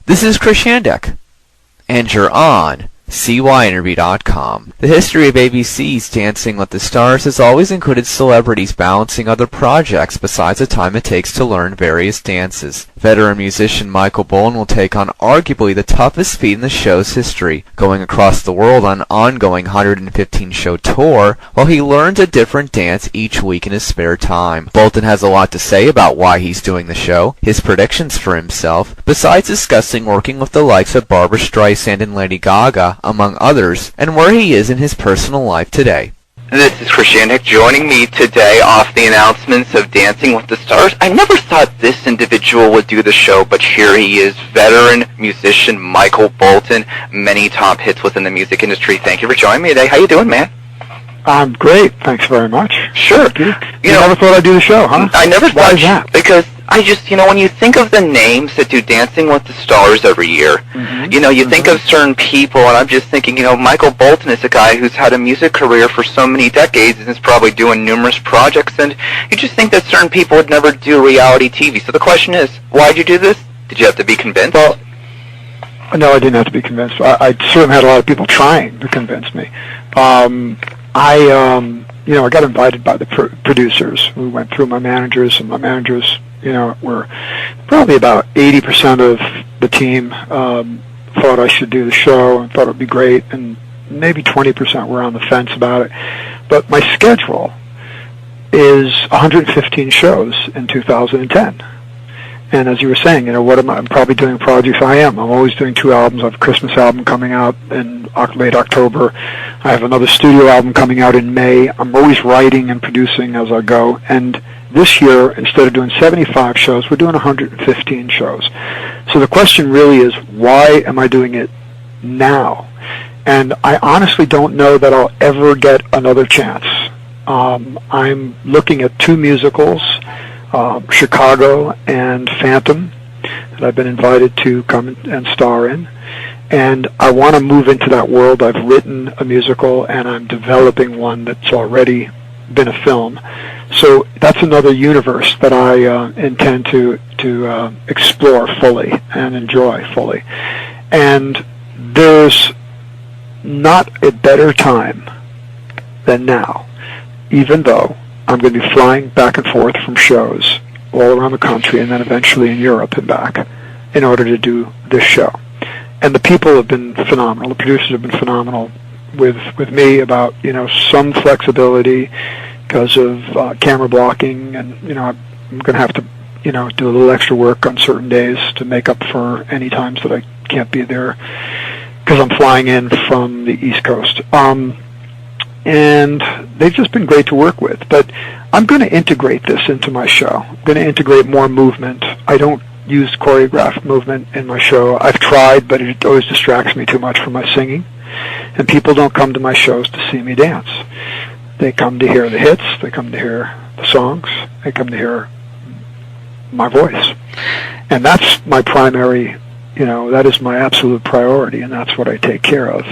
This is Chris Yandek, and you're on CYInterview.com. The history of ABC's Dancing with the Stars has always included celebrities balancing other projects besides the time it takes to learn various dances. Veteran musician Michael Bolton will take on arguably the toughest feat in the show's history, going across the world on an ongoing 115-show tour while he learns a different dance each week in his spare time. Bolton has a lot to say about why he's doing the show, his predictions for himself, besides discussing working with the likes of Barbra, Streisand, and Lady Gaga, among others, and where he is in his personal life today. This is Chris Yandek joining me today off the announcements of Dancing with the Stars. I never thought this individual would do the show, but here he is, veteran musician Michael Bolton, many top hits within the music industry. Thank you for joining me today. How you doing, man? I'm great. Thanks very much. Sure. You never thought I'd do the show, huh? I never thought. Why is that? Because I just, when you think of the names that do Dancing with the Stars every year, you think of certain people, and I'm just thinking, Michael Bolton is a guy who's had a music career for so many decades and is probably doing numerous projects, and you just think that certain people would never do reality TV. So the question is, why'd you do this? Did you have to be convinced? Well, no, I didn't have to be convinced. I certainly had a lot of people trying to convince me. I got invited by the producers. We went through my managers, and my managers, were probably about 80% of the team thought I should do the show and thought it would be great, and maybe 20% were on the fence about it. But my schedule is 115 shows in 2010. And as you were saying, what am I? I'm probably doing projects. I'm always doing 2 albums. I have a Christmas album coming out in late October. I have another studio album coming out in May. I'm always writing and producing as I go. And this year, instead of doing 75 shows, we're doing 115 shows. So the question really is, why am I doing it now? And I honestly don't know that I'll ever get another chance. I'm looking at 2 musicals, Chicago and Phantom, that I've been invited to come and star in. And I want to move into that world. I've written a musical, and I'm developing one that's already been a film. So that's another universe that I intend to explore fully and enjoy fully. And there's not a better time than now, even though I'm going to be flying back and forth from shows all around the country and then eventually in Europe and back in order to do this show. And the people have been phenomenal. The producers have been phenomenal with me about, some flexibility because of camera blocking, and, I'm going to have to, do a little extra work on certain days to make up for any times that I can't be there because I'm flying in from the East Coast. And they've just been great to work with. But I'm going to integrate this into my show. I'm going to integrate more movement. I don't use choreographed movement in my show. I've tried, but it always distracts me too much from my singing. And people don't come to my shows to see me dance. They come to hear the hits. They come to hear the songs. They come to hear my voice. And that's my primary, that is my absolute priority, and that's what I take care of.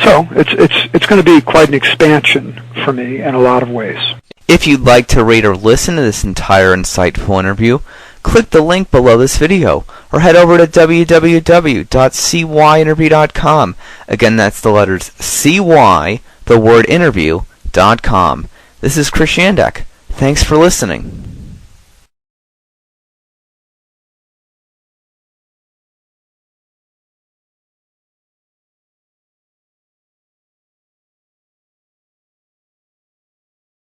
So it's going to be quite an expansion for me in a lot of ways. If you'd like to read or listen to this entire insightful interview, click the link below this video or head over to www.cyinterview.com. Again, that's the letters CY, the word interview.com. This is Chris Yandek. Thanks for listening.